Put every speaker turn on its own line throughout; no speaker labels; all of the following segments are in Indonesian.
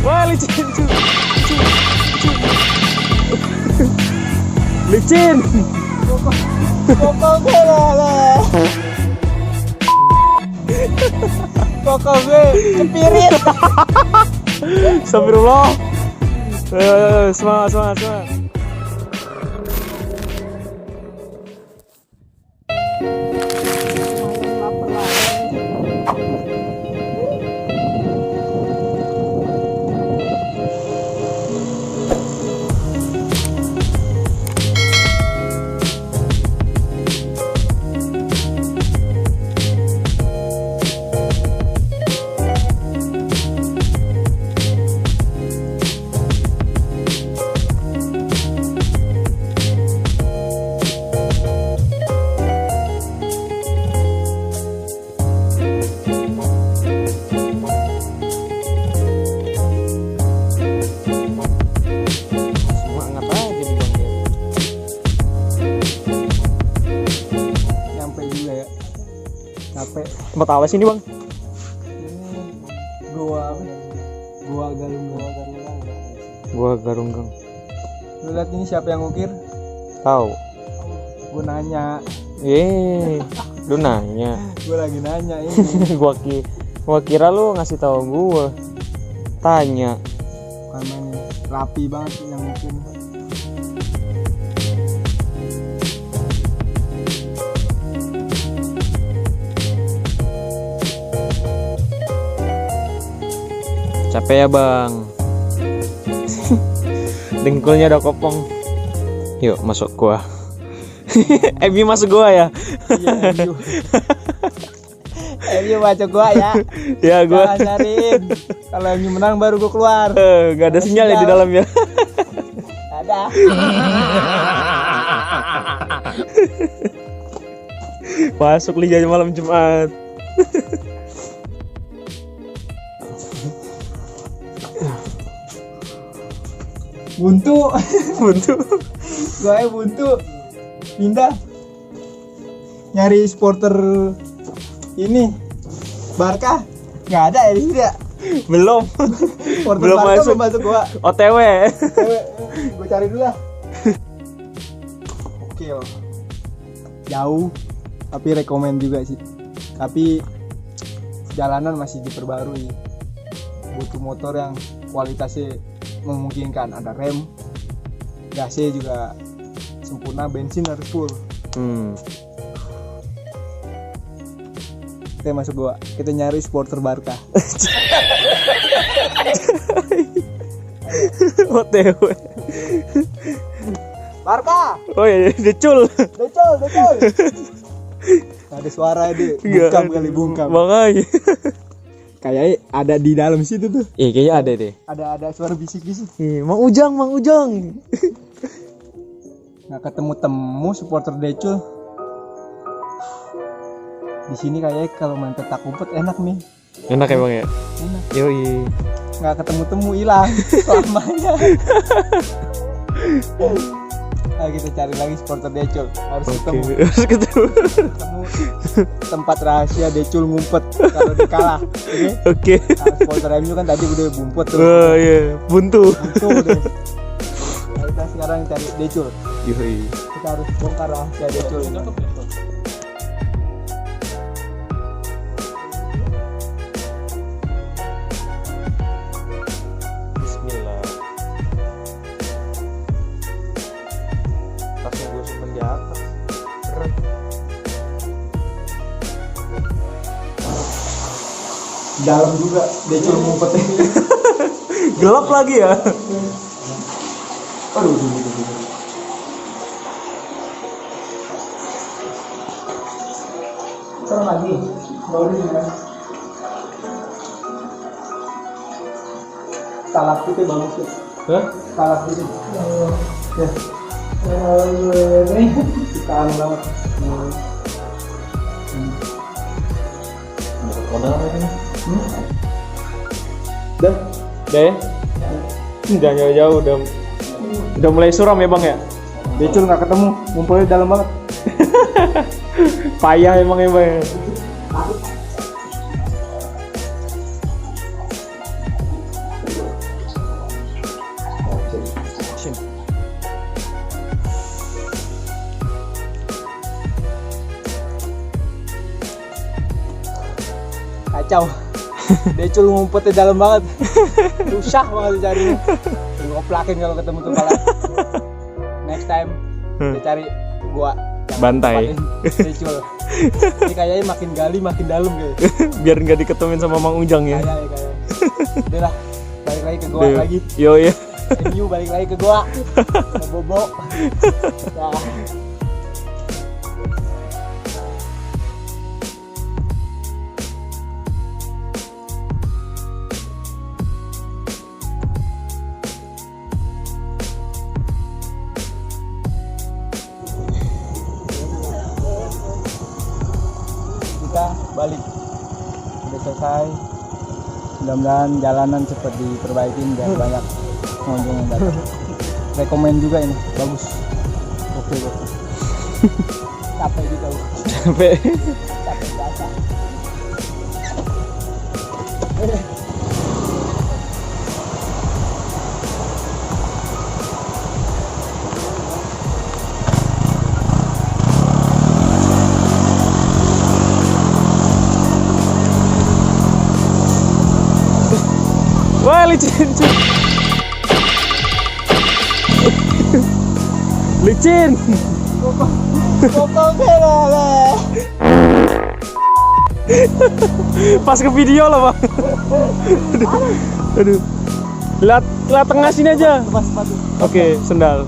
Wah, licin cu. Licin.
Kokol gue lah. Kokol gue cepirit.
Astagfirullah. Semangat, semangat, semangat. Tempat apa sih ini bang?
Gua apa? Gua Galunggang.
Gua Garunggang.
Lu lihat ini siapa yang ngukir?
Tahu.
Gua nanya.
Lu nanya.
Gua lagi nanya ini.
gua kira lu ngasih tahu gua. Tanya.
Bukan main rapi banget sih yang ngukir.
Capek ya bang. Dengkulnya udah kopong. Yuk masuk gua. MU masuk gua ya.
Iya, MU. MU masuk gua ya.
Ya gua.
Jangan nyariin. Kalau MU menang baru gua keluar.
Gak ada sinyal ya di dalam ya.
Ada.
Masuk Liga malam Jumat.
Buntu.
Gue
buntu. Pindah. Nyari supporter ini Barca. Nggak ada ya di sini ya?
Belum.
Supporter
Belum
Barca
masuk
gua.
OTW.
Gue cari dulu lah. Oke loh. Jauh. Tapi rekomen juga sih. Tapi jalanan masih diperbarui. Butuh motor yang kualitasnya memungkinkan, ada rem, gasnya juga sempurna, bensin harus full. Kita masuk gua, kita nyari supporter Barca.
OTW.
Barca.
Oh iya, decul.
Ada suara deh, bungkam kali bungkam.
Makanya.
Kayaknya ada di dalam situ tuh.
Iya kayaknya ada deh.
Ada suara bisik-bisik.
Mang Ujang.
Nggak ketemu supporter Decul. Di sini kayaknya kalau main petak umpet enak nih.
Enak ya bang ya.
Enak.
Yoi.
Nggak ketemu hilang selamanya. Nah, kita cari lagi supporter Decul. Harus ketemu tempat rahasia Decul ngumpet kalau dia kalah.
Oke.
Nah, supporter MU kan tadi udah bumpet tuh.
Oh iya, buntu
deh. Nah, kita sekarang cari Decul.
Yoi.
Kita harus bongkar rahasia Decul.
Bismillah. Tasnya gue simpen di atas. Keren.
Dalam juga Decul ngumpetnya.
Gelap lagi ya.
Aduh. Terus lagi baru juga. Salak itu bagus tuh.
Hah?
Salak itu. Ya. Kita anu banget. Dah.
Udah ya? Udah jauh-jauh, udah mulai suram ya bang ya?
Becul nggak ketemu, ngumpulnya dalam banget.
Payah emang ya bang ya?
Kacau. Becul ngumpetnya dalam banget. Susah banget dicarinya. Ngoplakin kalau ketemu tuh pala. Next time kita cari gua yang
Bantai.
tempatin Becul. Ini kayaknya makin gali makin dalam kayak.
Biar nggak diketemuin sama Mang Ujang ya?
Kayaknya. Udah lah, balik lagi ke gua
Udah,
lagi.
Yo ya.
MU balik lagi ke gua. Bobo. Ya. Kita balik, udah selesai. Mudah-mudahan jalanan cepat diperbaikin biar banyak pengunjung yang datang. Rekomen juga ini, bagus. Oke. Capek juga,
Sampai
capek biasa.
wah licin. Licin.
Kokong lah.
Pas ke video lah bang. Aduh. Lihat tengah sini aja.
Lepas sepatu.
Oke, sendal.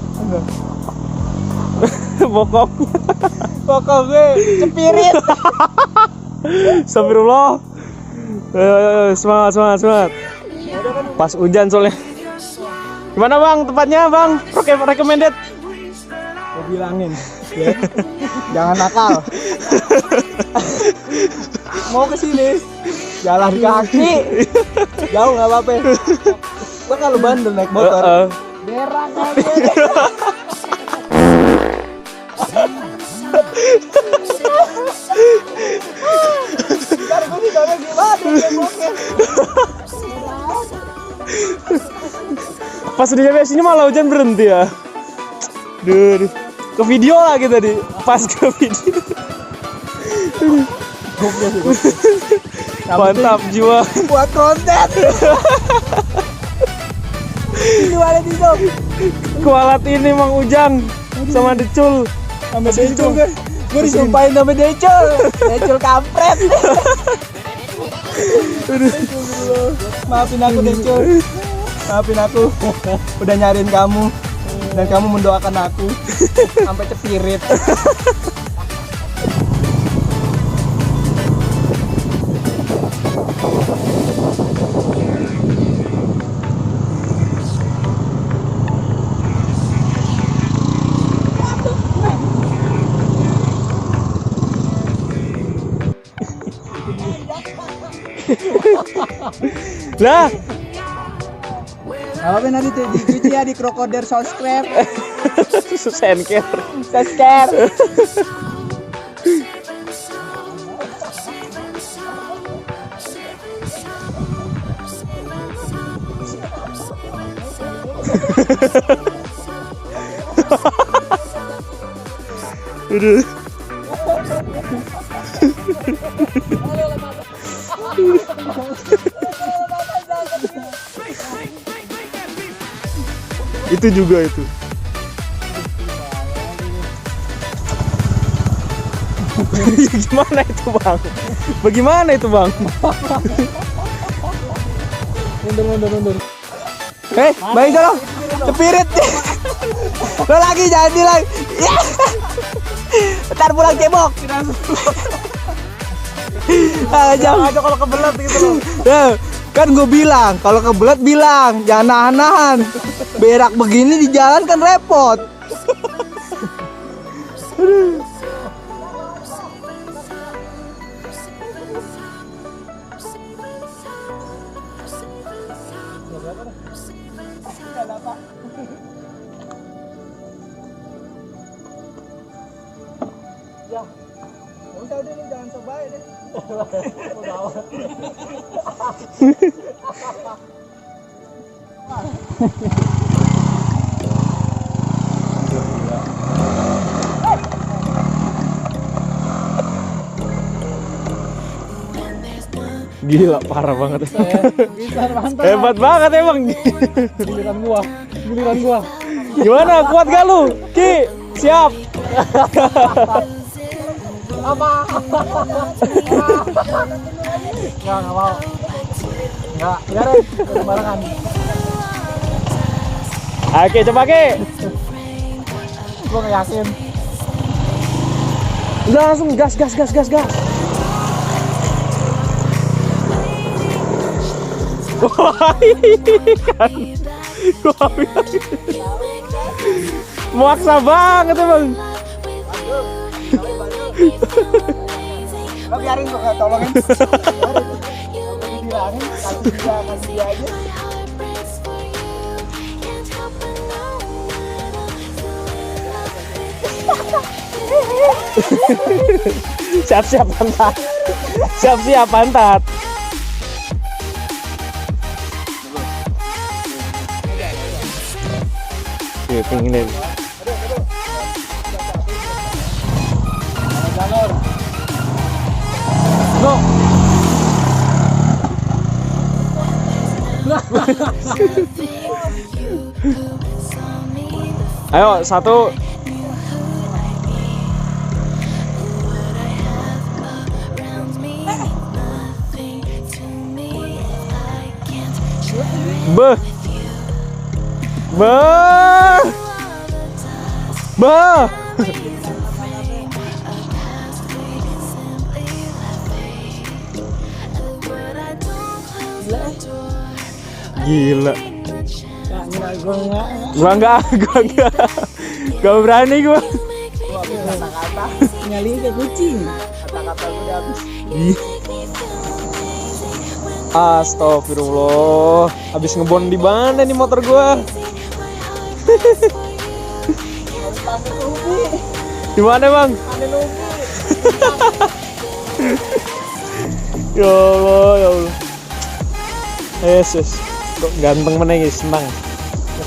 Bokong.
Kokong cepirit.
Astagfirullah. Semangat. Pas hujan soalnya. Gimana bang tempatnya bang? Oke, recommended.
Gue bilangin, ya. Jangan nakal. Mau ke sini, jalan kaki, jauh nggak apa-apa. Gua kalau bandel naik motor, berak aja. Ntar gue ditanya gimana dia bokeh.
Pas udah nyampe sini malah hujan berhenti ya. Duh. Ke video lagi tadi. Pas ke video. Mantap jiwa.
Buat konten. Ini ada di dong.
Kualat ini Mang Ujang sama Decul.
Sama Decul kan. Gue disumpahin sama Decul. Decul kampret. Maafin aku Decul. Maafin aku. Udah nyariin kamu. Dan kamu mendoakan aku sampai cepirit.
Lah,
Apa nanti tuh di ya di krokodil subscribe.
Susenker.
Subscribe.
Aduh. Itu juga itu. Gimana itu bang? Bagaimana itu bang?
Mundur. Main dong. Cepirit. Lo lagi jadi lagi. Ya. Ntar pulang cebok. Jangan aja kalau kebelet gitu loh. Kan gue bilang, kalau kebelet bilang, jangan nahan-nahan. Berak begini di jalan kan repot. Ya. Udah deh, lu jangan sebaik deh.
Gila, parah banget.
Bisa mantap.
Hebat banget emang.
Giliran gua.
Gimana, kuat gak lu? Ki, siap.
Apa? Enggak mau. Enggak, biarin sembarangan.
Oke, coba Ki.
Gua enggak yakin.
Udah langsung gas. Wah, kan. Maksa banget emang.
Lo biarin gua tolongin. Bilangin kasih dia aja.
Siap-siap pantat. Siap-siap pantat. Oke, pengen.
Jalur. Go.
Ayo, satu. Beh. Gila. Gua enggak. Gak berani gua.
Kata-kata nyali ke kucing. Kata-kata udah habis.
Astagfirullah. Habis ngebon di mana nih motor gua? Gimana, Bang? Ya Allah. Yesus. Kok ganteng mana guys, senang.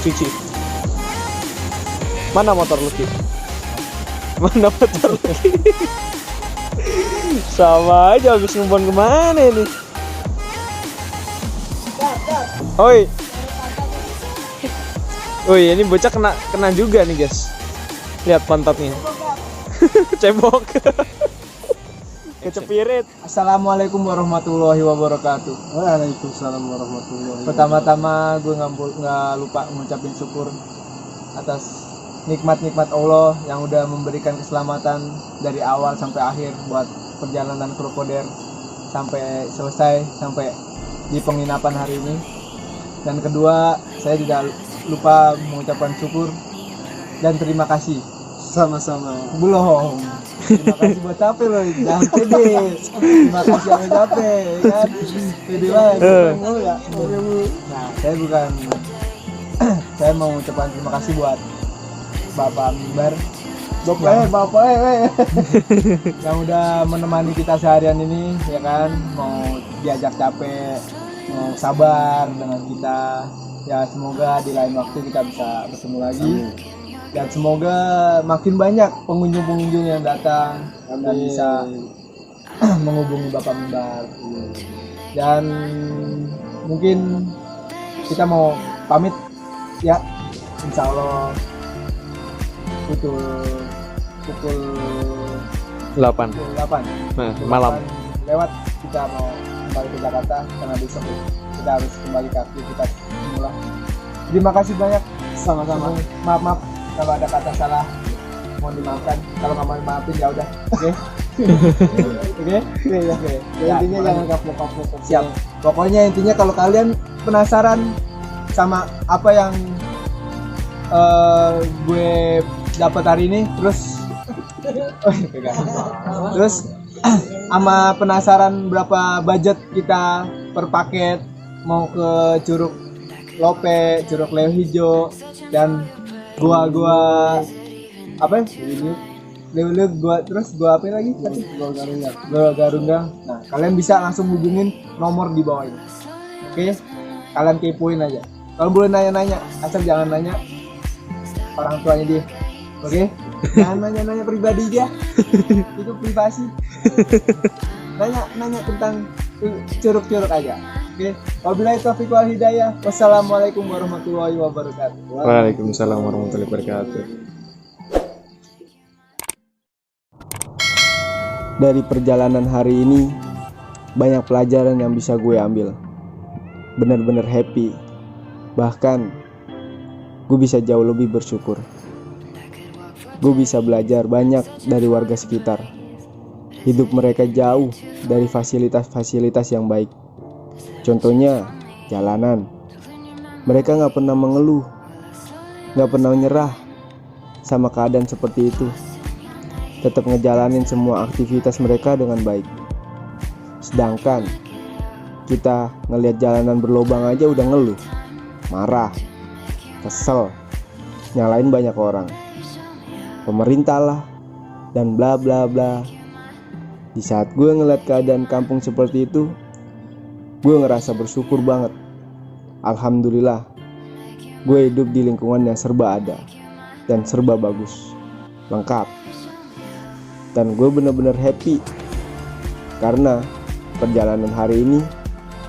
Cuci. Mana motor lu, Ki? Mana motor lu, Ki? Sama aja habis ngebon kemana nih? Oi. Ini bocah kena juga nih, guys. Lihat pantatnya. Cebok. Kecepirit.
Assalamualaikum warahmatullahi wabarakatuh.
Waalaikumsalam warahmatullahi wabarakatuh.
Pertama-tama gue nggak lupa ngucapin syukur atas nikmat-nikmat Allah yang udah memberikan keselamatan dari awal sampai akhir buat perjalanan Krokoder sampai selesai, sampai di penginapan hari ini. Dan kedua, saya tidak lupa mengucapkan syukur dan terima kasih.
Sama-sama.
Belum. Terima kasih buat capek loh, jangan pede. Terima kasih yang capek, kan? Pede banget. Ya. Nah, saya bukan. Saya mau mengucapkan terima kasih buat Bapak Mimbar. Bapak, yang udah menemani kita seharian ini, ya kan? Mau diajak capek, mau sabar dengan kita. Ya semoga di lain waktu kita bisa bertemu lagi. Dan semoga makin banyak pengunjung-pengunjung yang datang dan bisa menghubungi Bapak Mimbar. Dan mungkin kita mau pamit ya, insya Allah pukul
8 malam
lewat kita mau kembali ke Jakarta karena besok kita harus kembali ke aktivitas semula. Terima kasih banyak. Sama-sama. Maaf kalau ada kata salah, mohon dimaafkan. Kalau nggak mau dimaafin ya udah. Oke. Oke. Intinya jangan kapok-kapok. Siap. Pokoknya intinya kalau kalian penasaran sama apa yang gue dapat hari ini, terus sama penasaran berapa budget kita per paket mau ke Curug Lope, Curug Leo Hijau, dan gua apa ya? lu gua apa lagi tadi? Gua Garundang. Nah, kalian bisa langsung hubungin nomor di bawah ini. Oke? Kalian kepoin aja. Kalau boleh nanya-nanya, asal jangan nanya orang tuanya dia. Oke? Jangan nanya-nanya pribadi dia. Itu privasi. Nanya tentang curug-curug aja. Oke. Wabillahi taufiq wal hidayah. Wassalamualaikum warahmatullahi wabarakatuh.
Waalaikumsalam warahmatullahi wabarakatuh.
Dari perjalanan hari ini banyak pelajaran yang bisa gue ambil. Bener-bener happy. Bahkan gue bisa jauh lebih bersyukur. Gue bisa belajar banyak dari warga sekitar. Hidup mereka jauh dari fasilitas-fasilitas yang baik. Contohnya jalanan. Mereka gak pernah mengeluh, gak pernah menyerah sama keadaan seperti itu. Tetap ngejalanin semua aktivitas mereka dengan baik. Sedangkan kita ngelihat jalanan berlobang aja udah ngeluh, marah, kesel, nyalain banyak orang, pemerintah lah, dan bla bla bla. Di saat gue ngeliat keadaan kampung seperti itu, gue ngerasa bersyukur banget. Alhamdulillah, gue hidup di lingkungan yang serba ada dan serba bagus, lengkap. Dan gue bener-bener happy karena perjalanan hari ini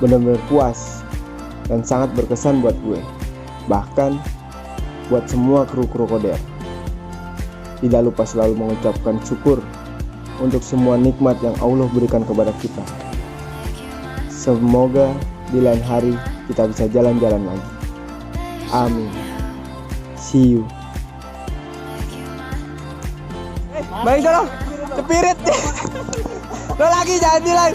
bener-bener puas dan sangat berkesan buat gue. Bahkan buat semua kru-kru Koder. Tidak lupa selalu mengucapkan syukur untuk semua nikmat yang Allah berikan kepada kita. Semoga di lain hari kita bisa jalan-jalan lagi. Amin. See you. Bang, tolong. Spirit. Lo lagi jangan bilang.